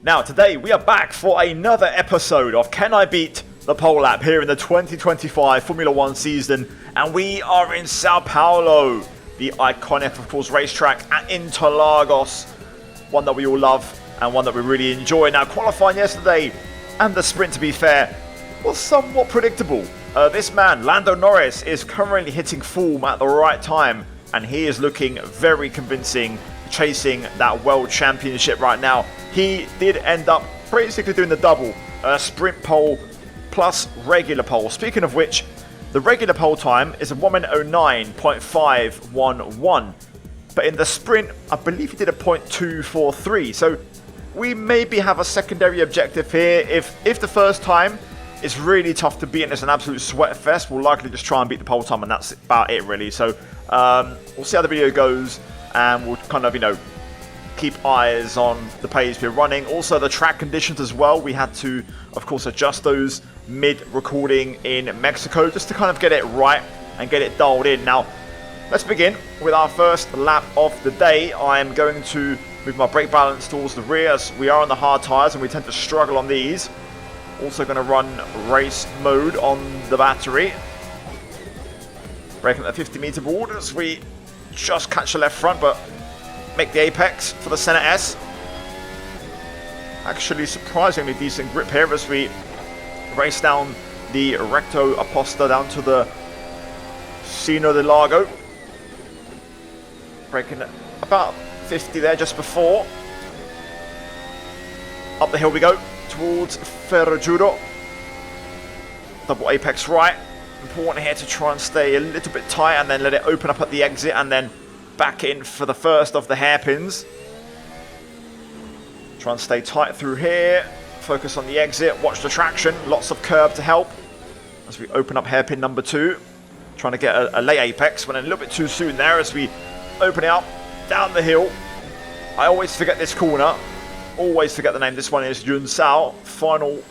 Now today we are back for another episode of Can I Beat the Pole Lap here in the 2025 Formula 1 season, and we are in Sao Paulo, the iconic of course racetrack at Interlagos, one that we all love and one that we really enjoy. Now qualifying yesterday and the sprint, to be fair, was somewhat predictable. This man, Lando Norris, is currently hitting form at the right time, and he is looking very convincing, chasing that world championship right now. He did end up basically doing the double, sprint pole plus regular pole. Speaking of which, the regular pole time is a 1:09.511, but in the sprint, I believe he did a 0.243. So we maybe have a secondary objective here. If the first time is really tough to beat and it's an absolute sweat fest, we'll likely just try and beat the pole time, and that's about it really. So we'll see how the video goes, and we'll kind of, keep eyes on the pace we're running. Also the track conditions as well. We had to, of course, adjust those mid-recording in Mexico just to kind of get it right and get it dialed in. Now, let's begin with our first lap of the day. I'm going to move my brake balance towards the rear as we are on the hard tyres and we tend to struggle on these. Also going to run race mode on the battery. Braking at the 50-meter board as we just catch the left front, but make the apex for the Senna S. Actually, surprisingly decent grip here as we race down the Recto Apposta down to the Sino de Lago. Braking at about 50 there just before. Up the hill we go towards Ferraguro. Double apex right. Important here to try and stay a little bit tight and then let it open up at the exit and then back in for the first of the hairpins. Try and stay tight through here. Focus on the exit. Watch the traction. Lots of curb to help as we open up hairpin number 2. Trying to get a late apex. Went a little bit too soon there as we open it up down the hill. I always forget this corner. Always forget the name. This one is Yunsao. Final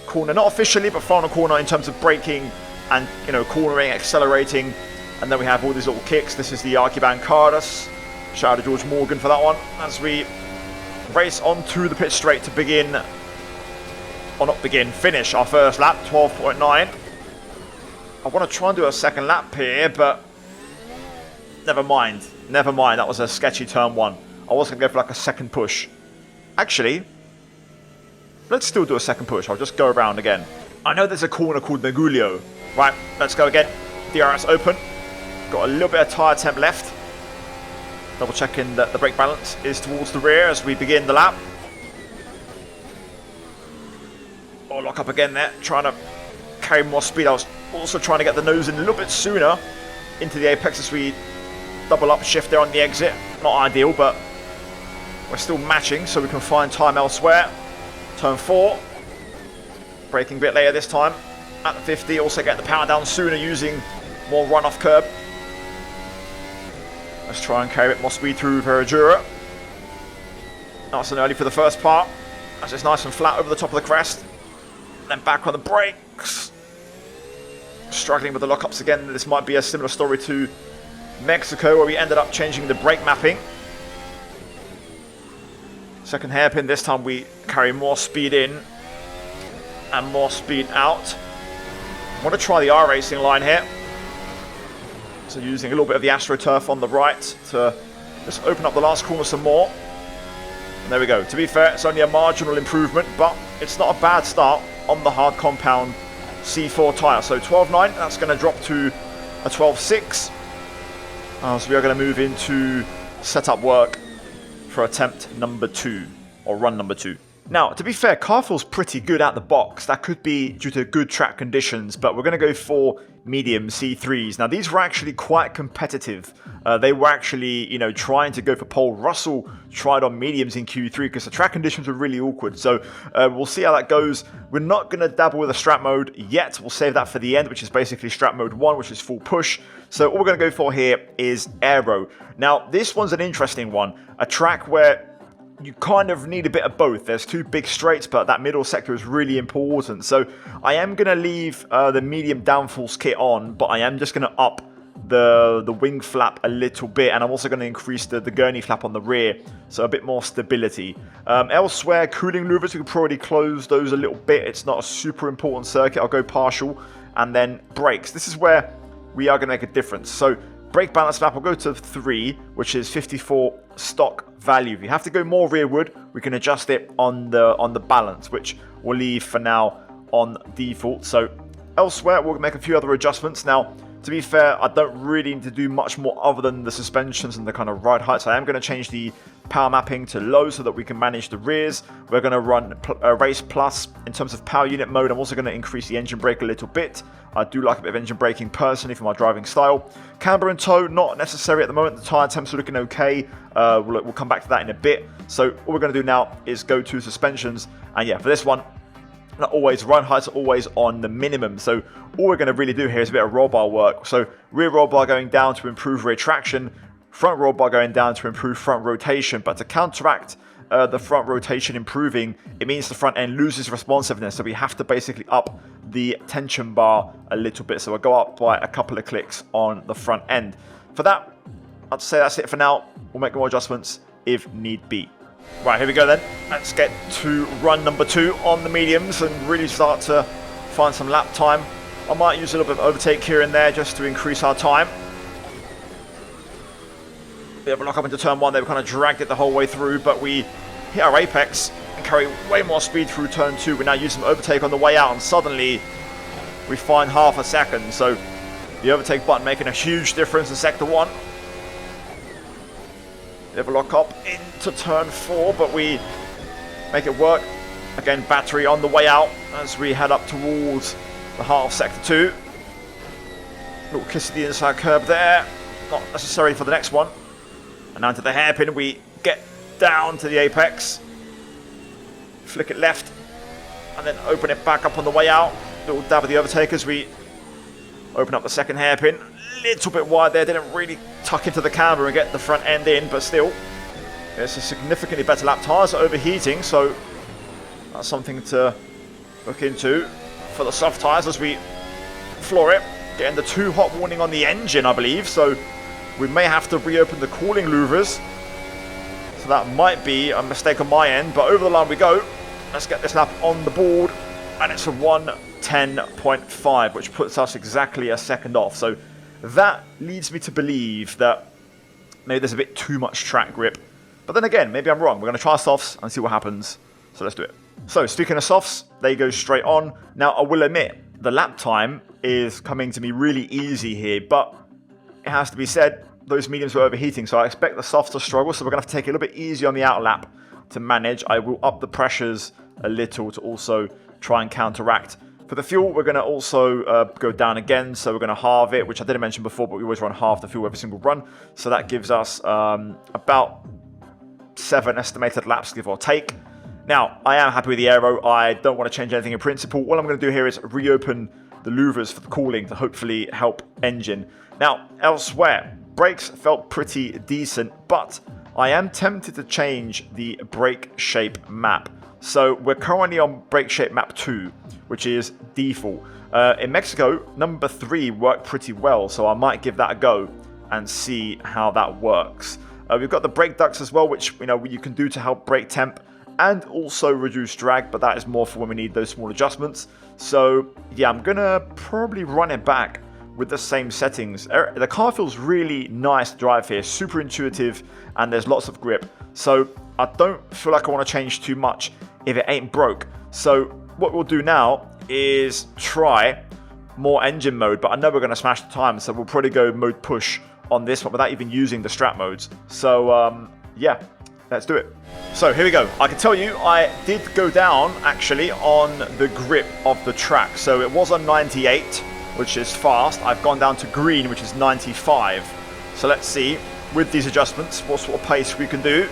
corner. Not officially, but final corner in terms of braking and, cornering, accelerating. And then we have all these little kicks. This is the Arquibancadas. Shout out to George Morgan for that one. As we race onto the pit straight to begin, or not begin, finish our first lap, 12.9. I want to try and do a second lap here, but never mind. Never mind, that was a sketchy turn 1. I was going to go for like a second push. Actually, let's still do a second push. I'll just go around again. I know there's a corner called Mergulho. Right, let's go again. DRS open. Got a little bit of tyre temp left. Double checking that the brake balance is towards the rear as we begin the lap. Oh, lock up again there. Trying to carry more speed. I was also trying to get the nose in a little bit sooner into the apex as we double up shift there on the exit. Not ideal, but we're still matching so we can find time elsewhere. Turn 4. Braking a bit later this time at the 50. Also get the power down sooner using more run-off curb. Let's try and carry a bit more speed through Ferraguro. Nice and early for the first part, as it's nice and flat over the top of the crest. Then back on the brakes. Struggling with the lockups again. This might be a similar story to Mexico, where we ended up changing the brake mapping. Second hairpin, this time we carry more speed in and more speed out. I want to try the R-Racing line here. So using a little bit of the AstroTurf on the right to just open up the last corner some more. And there we go. To be fair, it's only a marginal improvement, but it's not a bad start on the hard compound C4 tyre. So 12.9, that's going to drop to a 12.6. So we are going to move into setup work for attempt number 2, or run number 2. Now, to be fair, car feels pretty good out the box. That could be due to good track conditions, but we're going to go for medium C3s. Now, these were actually quite competitive. They were actually, trying to go for pole. Russell tried on mediums in Q3 because the track conditions were really awkward. So we'll see how that goes. We're not going to dabble with a strat mode yet. We'll save that for the end, which is basically strat mode 1, which is full push. So all we're going to go for here is aero. Now, this one's an interesting one. A track where you kind of need a bit of both. There's 2 big straights, but that middle sector is really important. So I am going to leave the medium downforce kit on, but I am just going to up the wing flap a little bit, and I'm also going to increase the gurney flap on the rear, so a bit more stability. Elsewhere, cooling louvers, we could probably close those a little bit. It's not a super important circuit. I'll go partial. And then brakes. This is where we are going to make a difference. So brake balance flap, I'll go to 3, which is 54 stock value. If you have to go more rearward, we can adjust it on the balance, which we'll leave for now on default. So elsewhere, we'll make a few other adjustments. Now, to be fair, I don't really need to do much more other than the suspensions and the kind of ride heights. I am going to change the power mapping to low so that we can manage the rears. We're going to run race plus in terms of power unit mode. I'm also going to increase the engine brake a little bit. I do like a bit of engine braking personally for my driving style. Camber and tow, not necessary at the moment. The tyre temps are looking okay. We'll come back to that in a bit. So all we're going to do now is go to suspensions. And yeah, for this one, not always, ride heights are always on the minimum. So all we're going to really do here is a bit of roll bar work. So rear roll bar going down to improve rear traction, front roll bar going down to improve front rotation. But to counteract the front rotation improving, it means the front end loses responsiveness. So we have to basically up the tension bar a little bit. So we'll go up by a couple of clicks on the front end. For that, I'd say that's it for now. We'll make more adjustments if need be. Right, here we go then. Let's get to run number 2 on the mediums and really start to find some lap time. I might use a little bit of overtake here and there just to increase our time. Bit of a lock up into turn 1 there. We kind of dragged it the whole way through, but we hit our apex and carry way more speed through turn 2. We now use some overtake on the way out, and suddenly we find half a second. So the overtake button making a huge difference in sector 1. Bit of a lock up into turn 4, but we make it work. Again, battery on the way out as we head up towards the heart of sector 2. Little kiss of the inside curb there. Not necessary for the next one. And now to the hairpin, we get down to the apex. Flick it left. And then open it back up on the way out. Little dab of the overtake as we open up the second hairpin. Little bit wide there, didn't really tuck into the camber and get the front end in, but still, it's a significantly better lap. Tyres are overheating, so that's something to look into for the soft tyres as we floor it. Getting the too hot warning on the engine, I believe, so we may have to reopen the cooling louvers. So that might be a mistake on my end, but over the line we go. Let's get this lap on the board, and it's a 1:10.5, which puts us exactly a second off. So that leads me to believe that maybe there's a bit too much track grip. But then again, maybe I'm wrong. We're going to try softs and see what happens. So let's do it. So speaking of softs, they go straight on. Now, I will admit, the lap time is coming to me really easy here. But it has to be said, those mediums were overheating. So I expect the softs to struggle. So we're going to have to take it a little bit easy on the out lap to manage. I will up the pressures a little to also try and counteract. For the fuel, we're going to also go down again, so we're going to halve it, which I didn't mention before, but we always run half the fuel every single run. So that gives us about 7 estimated laps, give or take. Now, I am happy with the aero. I don't want to change anything in principle. All I'm going to do here is reopen the louvers for the cooling to hopefully help engine. Now, elsewhere, brakes felt pretty decent, but I am tempted to change the brake shape map. So we're currently on brake shape map 2, which is default. In Mexico, number 3 worked pretty well, so I might give that a go and see how that works. We've got the brake ducts as well, which you can do to help brake temp and also reduce drag, but that is more for when we need those small adjustments. So yeah, I'm gonna probably run it back with the same settings. The car feels really nice to drive here, super intuitive, and there's lots of grip. So I don't feel like I want to change too much if it ain't broke. So what we'll do now is try more engine mode, but I know we're going to smash the time, so we'll probably go mode push on this one without even using the strap modes. So yeah, let's do it. So here we go. I can tell you I did go down actually on the grip of the track. So it was on 98, which is fast. I've gone down to green, which is 95. So let's see with these adjustments what sort of pace we can do.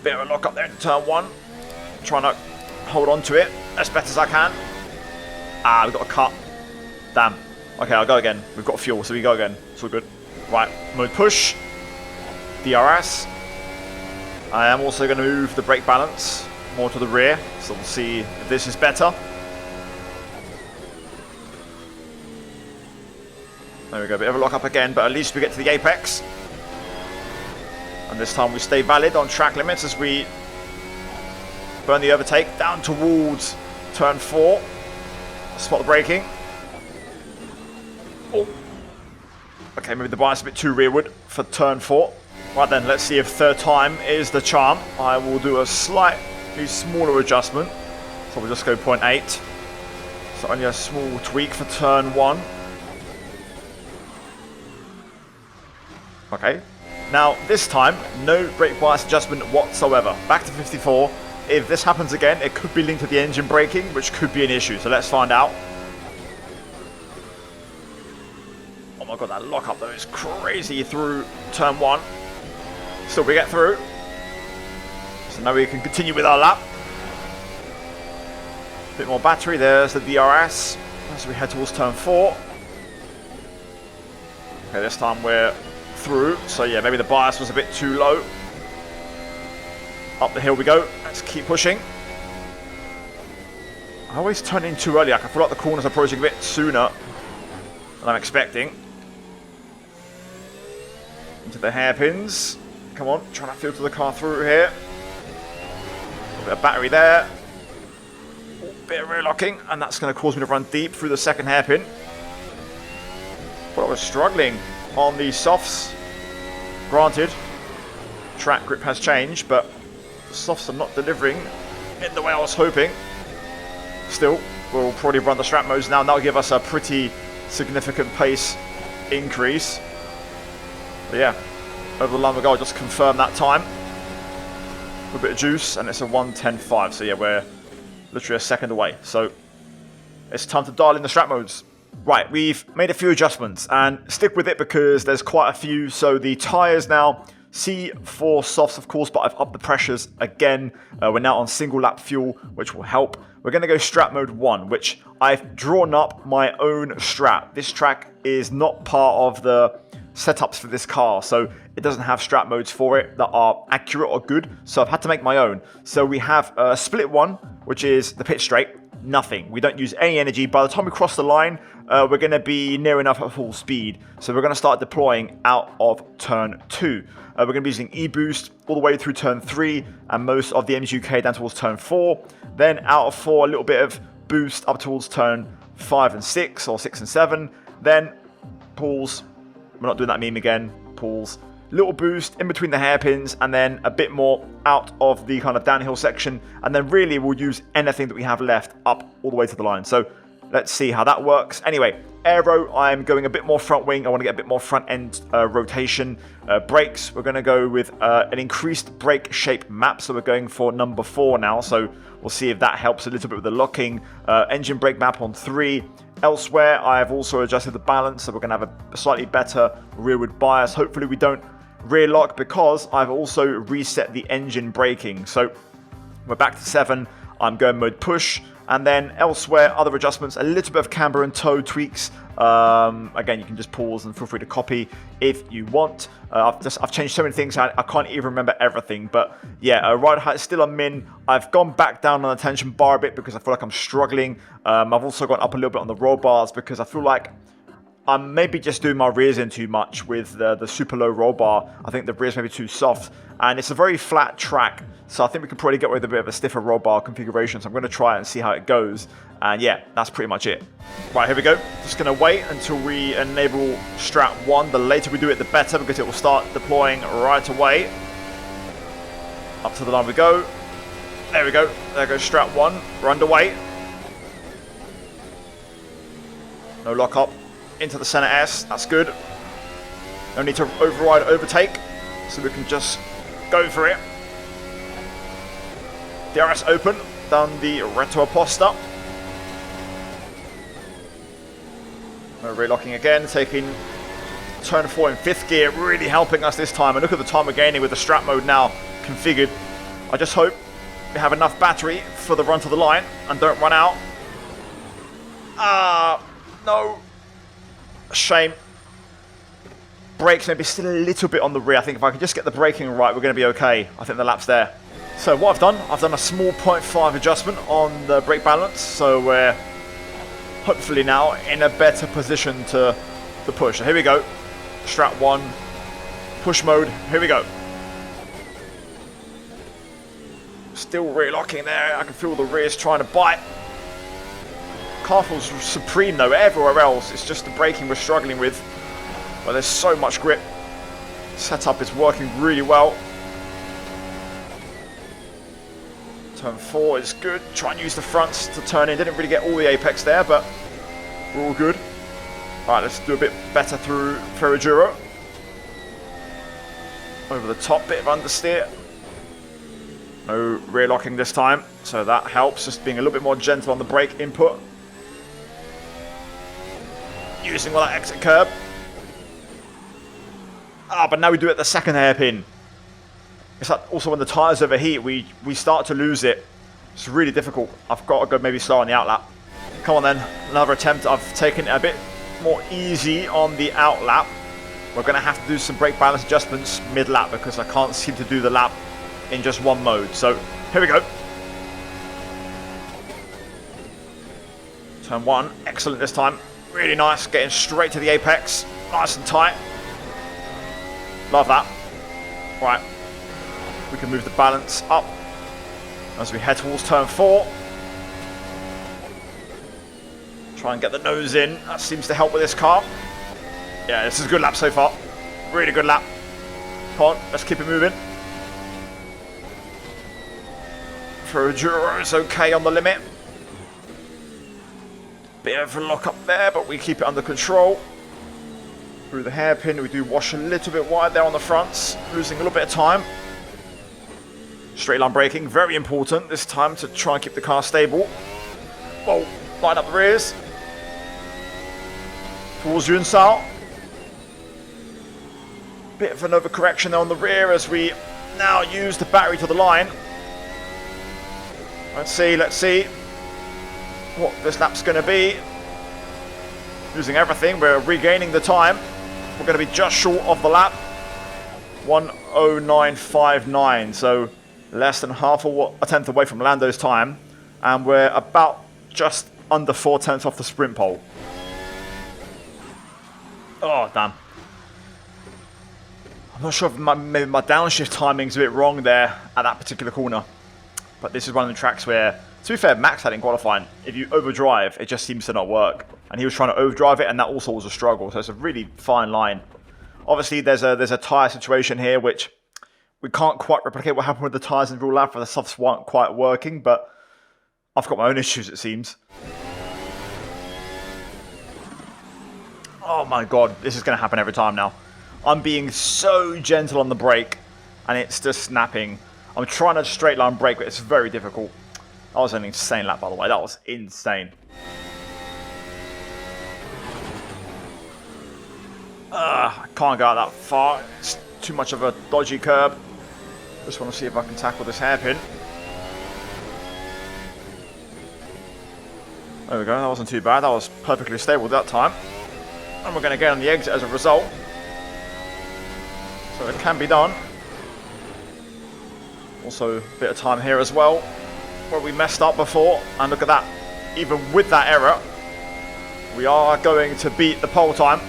Bit of a lock up there in turn 1. Trying to hold on to it as best as I can. Ah, we've got a cut. Damn. Okay, I'll go again. We've got fuel, so we go again. It's all good. Right, mode push. DRS. I am also going to move the brake balance more to the rear, so we'll see if this is better. There we go, bit of a lock up again, but at least we get to the apex. And this time we stay valid on track limits as we burn the overtake down towards turn 4. Spot the braking. Oh. Okay, maybe the bias a bit too rearward for turn 4. Right then, let's see if third time is the charm. I will do a slightly smaller adjustment. So we'll just go 0.8. So only a small tweak for turn 1. Okay. Now, this time, no brake bias adjustment whatsoever. Back to 54. If this happens again, it could be linked to the engine braking, which could be an issue. So let's find out. Oh my god, that lockup though is crazy through turn 1. Still we get through. So now we can continue with our lap. Bit more battery, there's the DRS. As we head towards turn 4. Okay, this time we're through. So yeah, maybe the bias was a bit too low. Up the hill we go. Let's keep pushing. I always turn in too early. I feel like the corners are approaching a bit sooner than I'm expecting. Into the hairpins. Come on, trying to filter the car through here. A bit of battery there. A bit of rear locking, and that's going to cause me to run deep through the second hairpin. But I was struggling on the softs. Granted, track grip has changed, but the softs are not delivering in the way I was hoping. Still, we'll probably run the strap modes now, and that'll give us a pretty significant pace increase. But yeah, over the line we go. I'll just confirm that time. A bit of juice, and it's a 1:10.5. So yeah, we're literally a second away. So it's time to dial in the strap modes. Right, we've made a few adjustments, and stick with it because there's quite a few. So the tyres now, C4 softs of course, but I've upped the pressures again. We're now on single lap fuel, which will help. We're going to go strap mode 1, which I've drawn up my own strap. This track is not part of the setups for this car, so it doesn't have strap modes for it that are accurate or good, so I've had to make my own. So we have a split one, which is the pit straight. Nothing. We don't use any energy. By the time we cross the line, we're going to be near enough at full speed. So we're going to start deploying out of turn 2. We're going to be using E-boost all the way through turn 3 and most of the MG UK down towards turn 4. Then out of 4, a little bit of boost up towards turn 5 and 6, or 6 and 7. Then pulls. We're not doing that meme again. Pulls. Little boost in between the hairpins, and then a bit more out of the kind of downhill section, and then really we'll use anything that we have left up all the way to the line. So let's see how that works. Anyway, aero, I'm going a bit more front wing. I want to get a bit more front end rotation. Brakes, we're going to go with an increased brake shape map, so we're going for number 4 now, so we'll see if that helps a little bit with the locking. Engine brake map on 3. Elsewhere, I have also adjusted the balance, so we're going to have a slightly better rearward bias. Hopefully we don't rear lock, because I've also reset the engine braking. So we're back to 7. I'm going mode push, and then elsewhere, other adjustments, a little bit of camber and toe tweaks. Again, you can just pause and feel free to copy if you want. I've changed so many things, I can't even remember everything. But yeah, ride height is still a min. I've gone back down on the tension bar a bit because I feel like I'm struggling. I've also gone up a little bit on the roll bars because I feel like I'm maybe just doing my rears in too much with the super low roll bar. I think the rears may be too soft, and it's a very flat track, so I think we can probably get away with a bit of a stiffer roll bar configuration. So I'm going to try it and see how it goes, and yeah, that's pretty much it. Right, here we go. Just going to wait until we enable strap 1. The later we do it, the better, because it will start deploying right away. Up to the line we go. There we go. There goes strap 1. We're underway. No lock up. Into the center S, that's good. No need to override overtake, so we can just go for it. DRS open, down the retro apposta. No rear locking again, taking turn 4 in 5th gear, really helping us this time. And look at the time we're gaining with the strap mode now configured. I just hope we have enough battery for the run to the line and don't run out. No. Shame. Brakes maybe still a little bit on the rear. I think if I can just get the braking right, we're going to be okay. I think the lap's there. So what I've done a small 0.5 adjustment on the brake balance. So we're hopefully now in a better position to the push. So here we go. Strat 1. Push mode. Here we go. Still rear locking there. I can feel the rears trying to bite. Car feels supreme though. Everywhere else, it's just the braking we're struggling with. But there's so much grip. Setup is working really well. Turn 4 is good. Try and use the fronts to turn in. Didn't really get all the apex there, but we're all good. Alright, let's do a bit better through Ferraguro. Over the top, bit of understeer. No rear locking this time, so that helps. Just being a little bit more gentle on the brake input. Using all that exit curb. But now we do it at the second hairpin. It's like also when the tyres overheat, we start to lose it. It's really difficult. I've got to go maybe slow on the outlap. Come on then, another attempt. I've taken it a bit more easy on the outlap. We're going to have to do some brake balance adjustments mid-lap because I can't seem to do the lap in just one mode. So here we go. Turn 1, excellent this time. Really nice, getting straight to the apex. Nice and tight. Love that. Right, we can move the balance up as we head towards turn 4. Try and get the nose in. That seems to help with this car. Yeah, this is a good lap so far. Really good lap. Come on, let's keep it moving. Ferraguro is okay on the limit. Bit of a lock up there, but we keep it under control. Through the hairpin, we do wash a little bit wide there on the fronts, losing a little bit of time. Straight line braking, very important this time to try and keep the car stable. Whoa, line up the rears. Towards you and Sao. Bit of an overcorrection there on the rear as we now use the battery to the line. Let's see what this lap's going to be. Losing everything, we're regaining the time. We're going to be just short of the lap. 1:09.59, so less than half a tenth away from Lando's time. And we're about just under 4 tenths off the sprint pole. Oh, damn. I'm not sure if maybe my downshift timing's a bit wrong there at that particular corner. But this is one of the tracks where, to be fair, Max had in qualifying, if you overdrive, it just seems to not work. And he was trying to overdrive it, and that also was a struggle. So it's a really fine line. Obviously, there's a tyre situation here, which we can't quite replicate what happened with the tyres in real life, where the softs weren't quite working. But I've got my own issues, it seems. Oh my god, this is going to happen every time now. I'm being so gentle on the brake, and it's just snapping. I'm trying to straight line brake, but it's very difficult. That was an insane lap, by the way. That was insane. I can't go out that far. It's too much of a dodgy curb. Just want to see if I can tackle this hairpin. There we go. That wasn't too bad. That was perfectly stable that time. And we're going to get on the exit as a result. So it can be done. Also, a bit of time here as well, where we messed up before. And look at that. Even with that error, we are going to beat the pole time.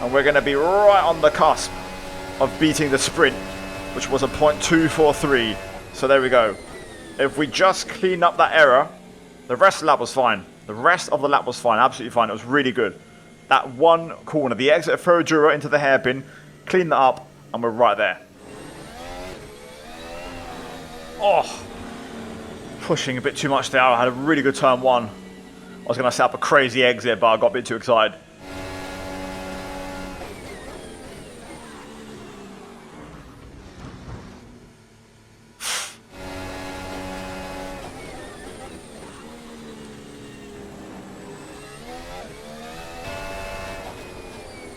And we're going to be right on the cusp of beating the sprint, which was a 0.243. So there we go. If we just clean up that error, the rest of the lap was fine. The rest of the lap was fine, absolutely fine. It was really good. That one corner, the exit of Ferraguro into the hairpin, clean that up, and we're right there. Oh, pushing a bit too much there. I had a really good turn 1. I was going to set up a crazy exit, but I got a bit too excited.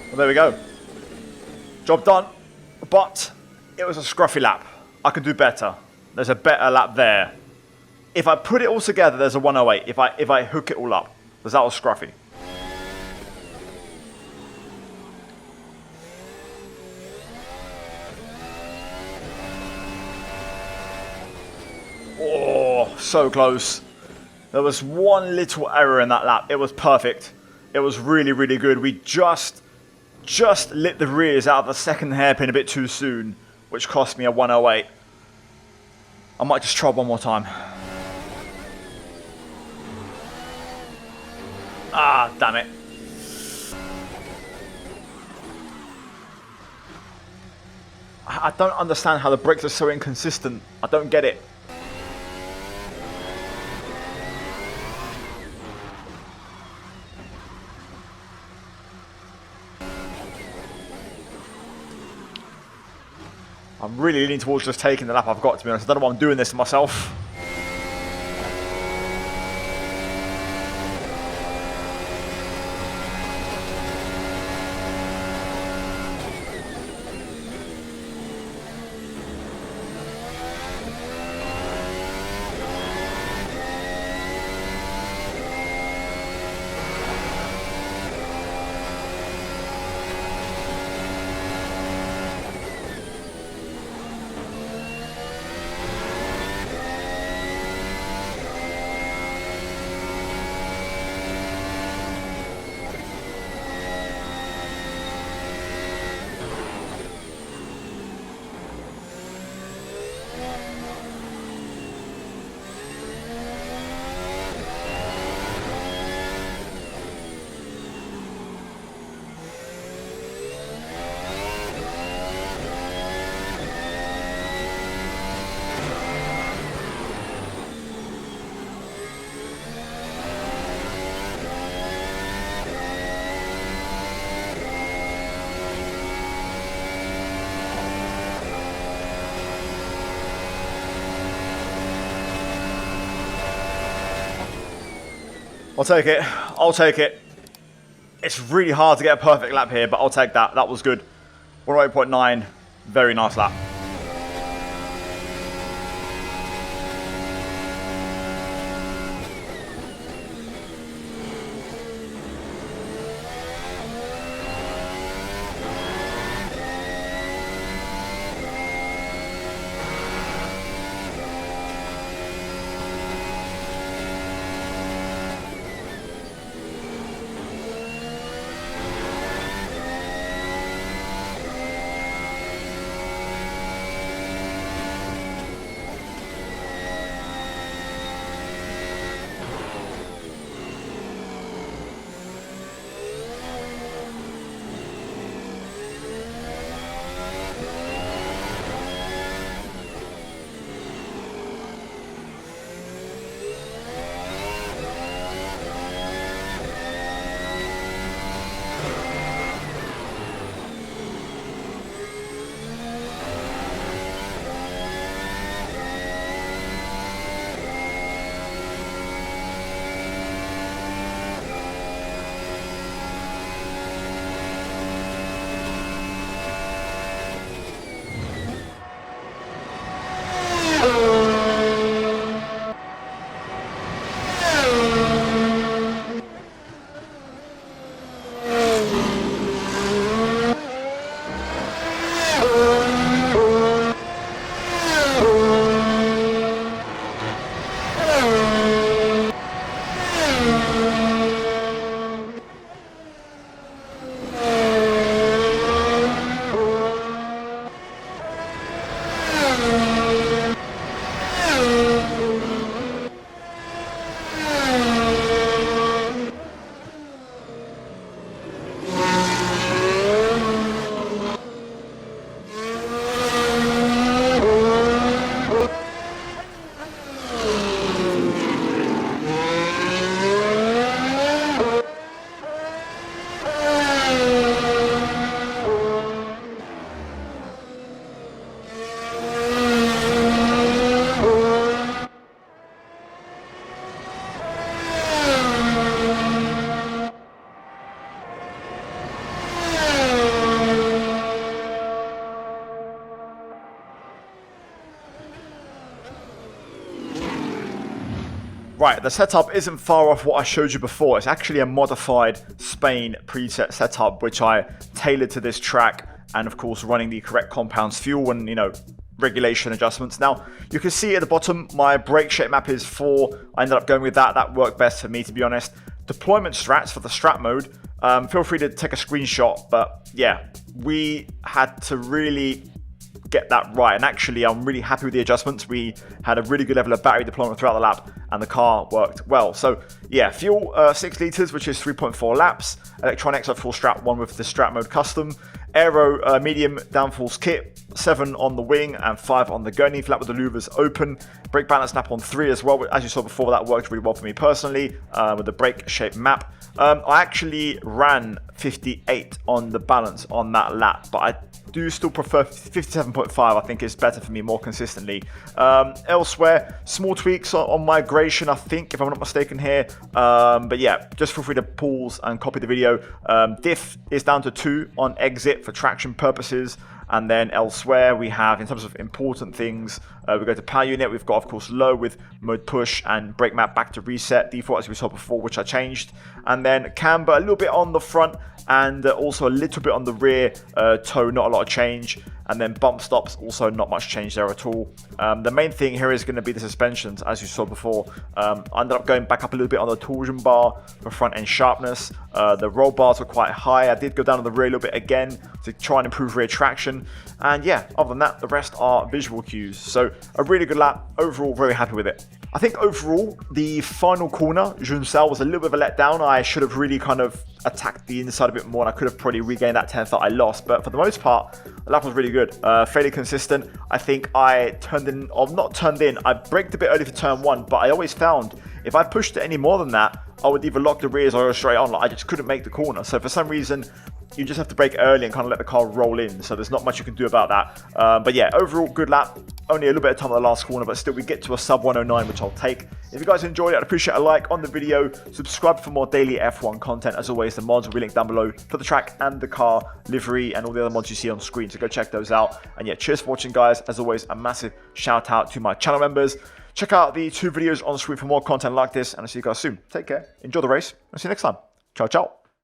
Well, there we go. Job done, but it was a scruffy lap. I can do better. There's a better lap there. If I put it all together, there's a 108. If I hook it all up, because that was scruffy. Oh, so close. There was one little error in that lap. It was perfect. It was really, really good. We just lit the rears out of the second hairpin a bit too soon, which cost me a 108. I might just try one more time. Ah, damn it. I don't understand how the brakes are so inconsistent. I don't get it. I'm really leaning towards just taking the lap I've got, to be honest. I don't know why I'm doing this to myself. I'll take it. I'll take it. It's really hard to get a perfect lap here, but I'll take that. That was good. 108.9. Very nice lap. Right, the setup isn't far off what I showed you before. It's actually a modified Spain preset setup, which I tailored to this track, and of course running the correct compounds fuel and, you know, regulation adjustments. Now, you can see at the bottom, my brake shape map is 4. I ended up going with that. That worked best for me, to be honest. deployment strats for the strat mode, feel free to take a screenshot. But yeah, we had to really get that right, and actually I'm really happy with the adjustments. We had a really good level of battery deployment throughout the lap, and the car worked well. So yeah, fuel 6 litres, which is 3.4 laps. Electronics are full strat 1 with the strat mode custom. Aero medium downforce kit, 7 on the wing and 5 on the gurney flap with the louvers open. Brake balance snap on 3 as well. As you saw before, that worked really well for me personally with the brake shape map. I actually ran 58 on the balance on that lap, but I do still prefer 57.5. I think it's better for me more consistently. Elsewhere, small tweaks on migration, I think, if I'm not mistaken here. But yeah, just feel free to pause and copy the video. Diff is down to 2 on exit for traction purposes. And then elsewhere we have, in terms of important things, we go to power unit. We've got, of course, low with mode push and brake map back to reset default, as we saw before, which I changed. And then camber a little bit on the front and also a little bit on the rear toe, not a lot of change. And then bump stops, also not much change there at all. The main thing here is going to be the suspensions, as you saw before. I ended up going back up a little bit on the torsion bar for front end sharpness. The roll bars were quite high. I did go down on the rear a little bit again to try and improve rear traction. And yeah, other than that, the rest are visual cues. So a really good lap. Overall, very happy with it. I think overall, the final corner, Junsal, was a little bit of a letdown. I should have really kind of attacked the inside a bit more, and I could have probably regained that 10th that I lost. But for the most part, the lap was really good. Fairly consistent. I think I turned in, or not turned in, I braked a bit early for turn 1, but I always found if I pushed it any more than that, I would either lock the rears or go straight on. Like, I just couldn't make the corner. So for some reason, you just have to brake early and kind of let the car roll in. So there's not much you can do about that. But yeah, overall, good lap. Only a little bit of time on the last corner, but still we get to a sub 109, which I'll take. If you guys enjoyed it, I'd appreciate a like on the video. Subscribe for more daily F1 content. As always, the mods will be linked down below for the track and the car, livery, and all the other mods you see on screen. So go check those out. And yeah, cheers for watching, guys. As always, a massive shout out to my channel members. Check out the 2 videos on screen for more content like this, and I'll see you guys soon. Take care, enjoy the race, and see you next time. Ciao, ciao.